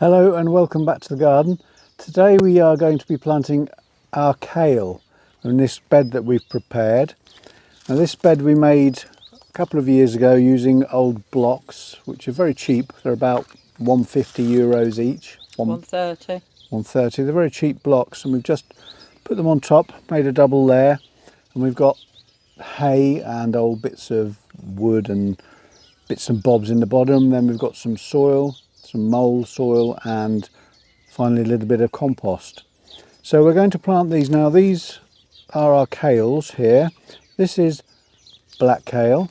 Hello and welcome back to the garden. Today we are going to be planting our kale in this bed that we've prepared. Now this bed we made a couple of years ago using old blocks, which are very cheap. They're about €150 each. 130. 130. They're very cheap blocks, and we've just put them on top, made a double layer, and we've got hay and old bits of wood and bits and bobs in the bottom. Then we've got some soil, some mould soil, and finally a little bit of compost. So we're going to plant these now. These are our kales here. This is black kale,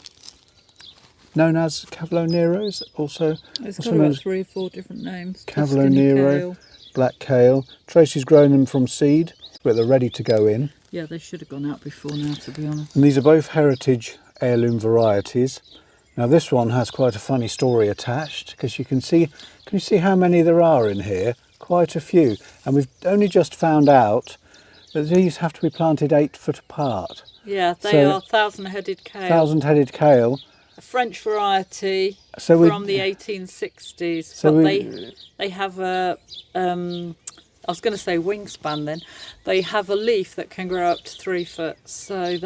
known as Cavolo Nero. Also, It's got about 3 or 4 different names. Cavolo Nero, black kale. Tracy's grown them from seed, but they're ready to go in. Yeah, they should have gone out before now, to be honest. And these are both heritage heirloom varieties. Now this one has quite a funny story attached, because you can you see how many there are in here? Quite a few. And we've only just found out that these have to be planted 8 foot apart. Yeah, they are thousand-headed kale. Thousand-headed kale. A French variety from the 1860s. So but they have a, I was going to say wingspan then. They have a leaf that can grow up to 3 foot. So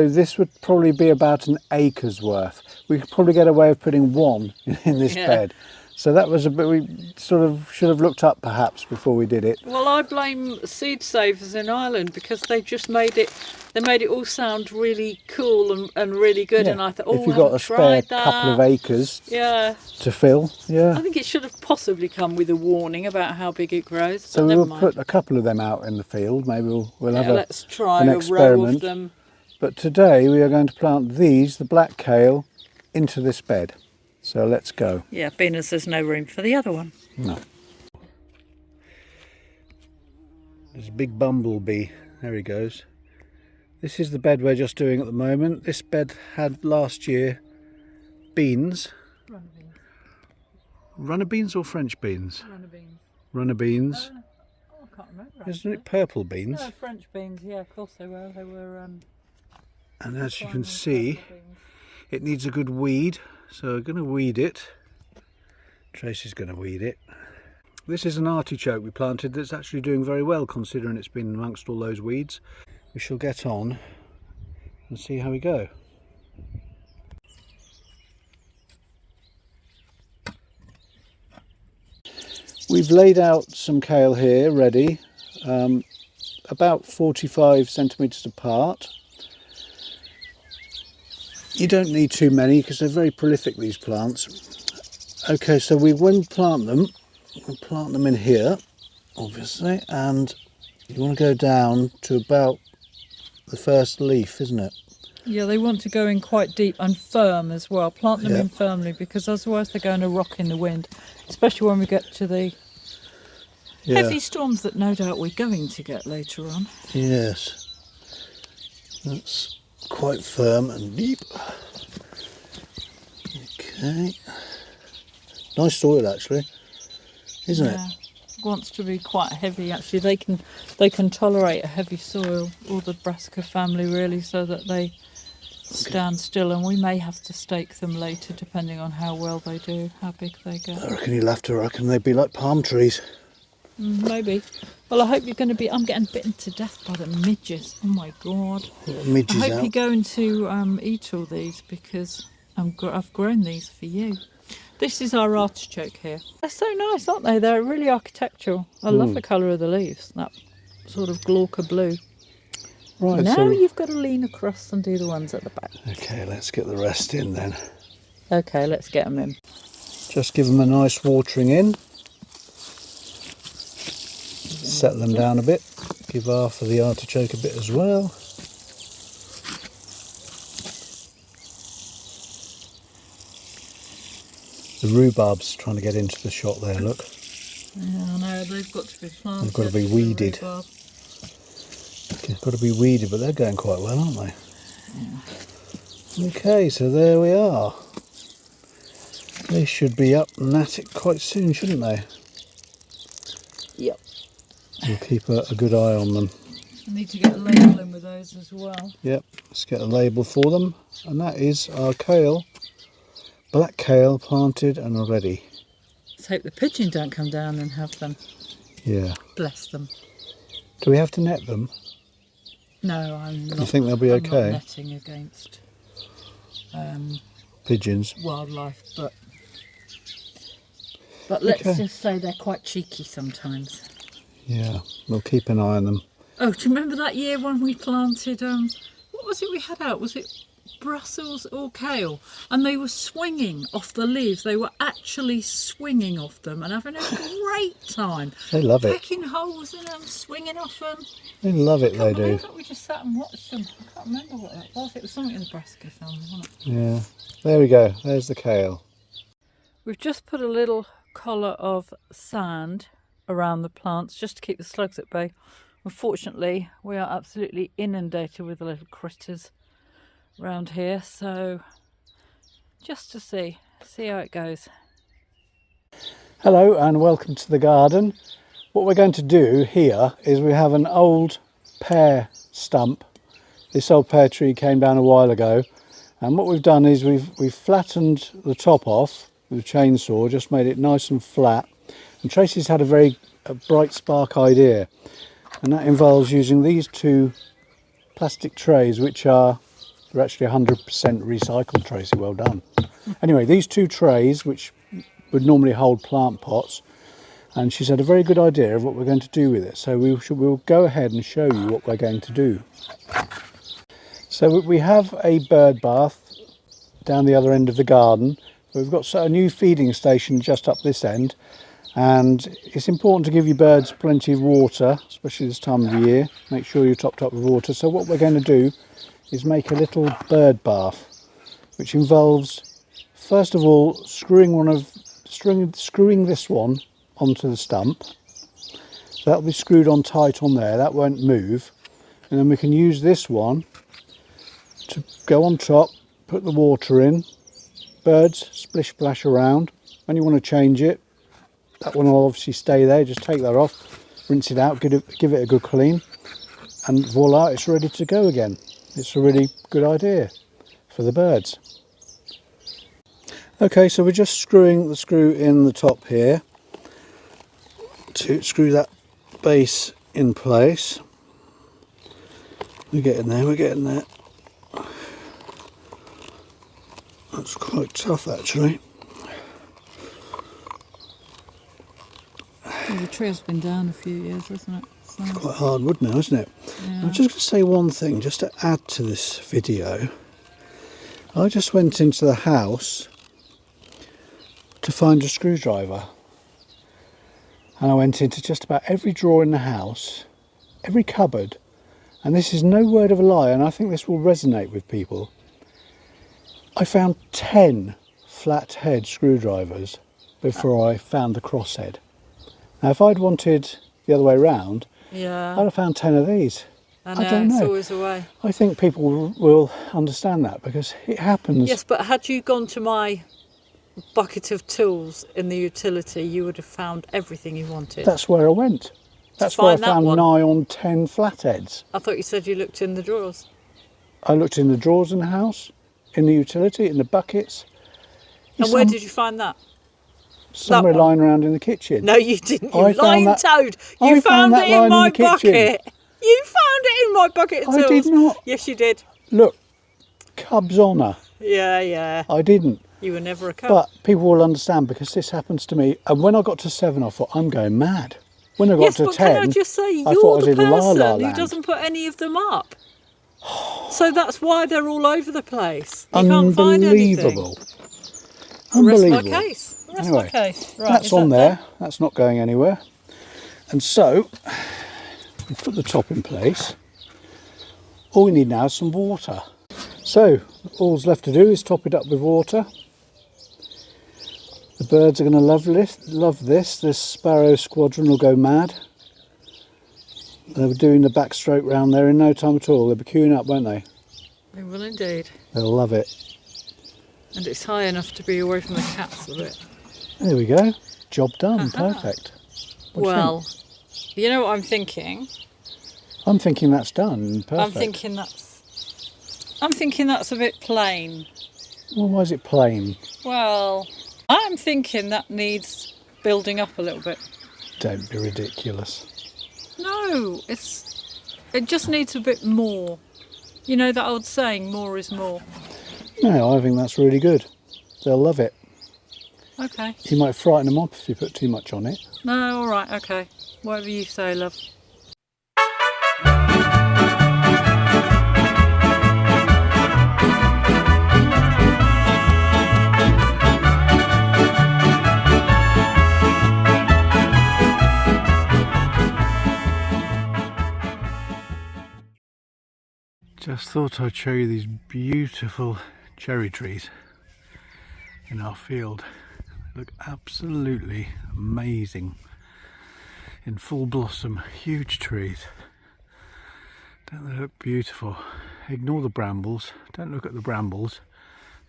this would probably be about an acre's worth. We could probably get away with putting one in this bed. So that was a bit, we sort of should have looked up perhaps before we did it. Well, I blame seed savers in Ireland, because they just made it all sound really cool and really good. Yeah. And I thought, if you've got a spare couple of acres to fill, I think it should have possibly come with a warning about how big it grows. So we'll put a couple of them out in the field. Maybe we'll have let's try an a experiment. row of them. But today we are going to plant these, the black kale, into this bed. So let's go. Yeah, being as there's no room for the other one. No. There's a big bumblebee. There he goes. This is the bed we're just doing at the moment. This bed had last year beans. Runner beans. Runner beans or French beans? Runner beans. Runner beans. I can't remember. Isn't it purple beans? No, French beans. Yeah, of course they were. They were. And as you can see, it needs a good weed. So we're going to weed it. Tracy's going to weed it. This is an artichoke we planted that's actually doing very well, considering it's been amongst all those weeds. We shall get on and see how we go. We've laid out some kale here ready, about 45 centimetres apart. You don't need too many because they're very prolific, these plants. Okay, so when we plant them, we'll plant them in here, obviously, and you want to go down to about the first leaf, isn't it? Yeah, they want to go in quite deep and firm as well. Plant them in firmly, because otherwise they're going to rock in the wind, especially when we get to the heavy storms that no doubt we're going to get later on. Yes, that's quite firm and deep. Okay, nice soil actually, isn't it? Wants to be quite heavy actually. They can tolerate a heavy soil, or the brassica family really, so that they stand still, and we may have to stake them later depending on how well they do, how big they get. I reckon you'll have to reckon they'd be like palm trees. Maybe. Well, I hope you're going to be. I'm getting bitten to death by the midges. Oh my god! Midges I hope you're going to eat all these, because I've grown these for you. This is our artichoke here. They're so nice, aren't they? They're really architectural. I love the colour of the leaves, that sort of glauca blue. Right. Now you've got to lean across and do the ones at the back. Okay, let's get the rest in then. Okay, let's get them in. Just give them a nice watering in. Set them down a bit. Give half of the artichoke a bit as well. The rhubarb's trying to get into the shot there, look. Yeah, I know, they've got to be planted. They've got to be weeded. They've got to be weeded, but they're going quite well, aren't they? Yeah. Okay, so there we are. They should be up and at it quite soon, shouldn't they? Yep. We'll keep a good eye on them. I need to get a label in with those as well. Yep, let's get a label for them. And that is our kale. Black kale planted and ready. So hope the pigeon don't come down and have them. Yeah. Bless them. Do we have to net them? No, I'm not. You think they'll be okay? I'm not netting against pigeons, wildlife, but let's just say they're quite cheeky sometimes. Yeah, we'll keep an eye on them. Oh, do you remember that year when we planted, what was it we had out? Was it Brussels or kale? And they were swinging off the leaves. They were actually swinging off them and having a great time. They love it. Pecking holes in them, swinging off them. They love it, they do. We just sat and watched them. I can't remember what that was. It was something in the brassica family, wasn't it? Yeah. There we go. There's the kale. We've just put a little collar of sand around the plants just to keep the slugs at bay. Unfortunately, we are absolutely inundated with the little critters around here, so just to see how it goes. Hello and welcome to the garden. What we're going to do here is we have an old pear stump. This old pear tree came down a while ago, and what we've done is we've flattened the top off with a chainsaw, just made it nice and flat. And Tracy's had a bright spark idea, and that involves using these two plastic trays, which they're actually 100% recycled, Tracy, well done. Anyway, these two trays, which would normally hold plant pots, and she's had a very good idea of what we're going to do with it. So we'll go ahead and show you what we're going to do. So we have a bird bath down the other end of the garden. We've got a new feeding station just up this end, and it's important to give your birds plenty of water, especially this time of the year. Make sure you're topped up with water. So what we're going to do is make a little bird bath, which involves, first of all, screwing this one onto the stump. So that'll be screwed on tight on there, that won't move. And then we can use this one to go on top, put the water in, birds splish splash around. When you want to change it, that one will obviously stay there, just take that off, rinse it out, give it a good clean, and voila, it's ready to go again. It's a really good idea for the birds. Okay, so we're just screwing the screw in the top here to screw that base in place. We're getting there. That's quite tough, actually. Well, the tree has been down a few years, hasn't it? So... It's quite hard wood now, isn't it? Yeah. I'm just going to say one thing, just to add to this video. I just went into the house to find a screwdriver. And I went into just about every drawer in the house, every cupboard. And this is no word of a lie, and I think this will resonate with people. I found 10 flat head screwdrivers before I found the cross head. Now, if I'd wanted the other way round, yeah, I'd have found 10 of these. I know, don't know. It's always a way. I think people will understand that because it happens. Yes, but had you gone to my bucket of tools in the utility, you would have found everything you wanted. That's where I went. That's where I found nigh on 10 flatheads. I thought you said you looked in the drawers. I looked in the drawers in the house, in the utility, in the buckets. And where did you find that? Somewhere lying around in the kitchen. No, you didn't. You lying toad. You found it in my bucket. You found it in my bucket of tools. I did not. Yes, you did. Look, Cub's honour. Yeah. I didn't. You were never a cub. But people will understand because this happens to me. And when I got to 7, I thought, I'm going mad. When I got to 10, can I just say, you're the person who doesn't put any of them up. So that's why they're all over the place. You can't find anything. Unbelievable. Rest my case. Anyway, my case. Right, that's on there. That's not going anywhere. And so, we put the top in place. All we need now is some water. So, all's left to do is top it up with water. The birds are going to love this. This sparrow squadron will go mad. They'll be doing the backstroke round there in no time at all. They'll be queuing up, won't they? They will indeed. They'll love it. And it's high enough to be away from the cats a bit. There we go. Job done. Perfect. Well, you know what I'm thinking? I'm thinking that's done. Perfect. I'm thinking that's a bit plain. Well, why is it plain? Well, I'm thinking that needs building up a little bit. Don't be ridiculous. No, it just needs a bit more. You know that old saying, more is more. No, I think that's really good. They'll love it. Okay. You might frighten them off if you put too much on it. No, all right, okay. Whatever you say, love. Just thought I'd show you these beautiful cherry trees in our field. They look absolutely amazing. In full blossom, huge trees. Don't they look beautiful? Ignore the brambles. Don't look at the brambles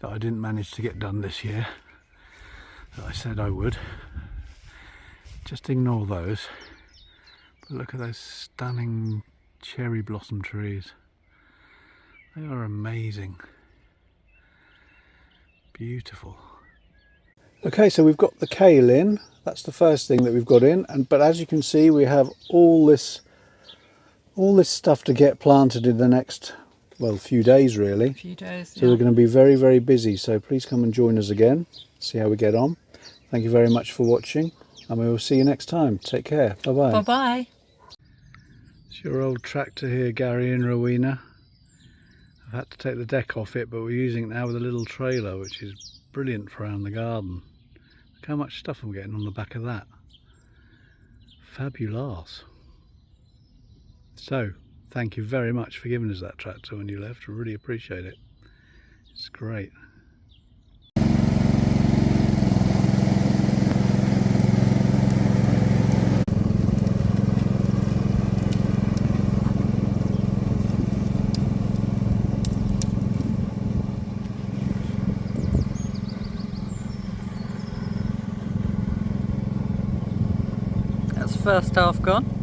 that I didn't manage to get done this year, that I said I would. Just ignore those. But look at those stunning cherry blossom trees. They are amazing. Beautiful. Okay, so we've got the kale in. That's the first thing that we've got in. But as you can see, we have all this stuff to get planted in the next, well, few days really. A few days, so we're going to be very, very busy. So please come and join us again. See how we get on. Thank you very much for watching, and we will see you next time. Take care. Bye-bye. Bye-bye. It's your old tractor here, Gary and Rowena. I've had to take the deck off it, but we're using it now with a little trailer, which is brilliant for around the garden. Look how much stuff I'm getting on the back of that. Fabulous. So, thank you very much for giving us that tractor when you left. I really appreciate it. It's great. That's the first half gone.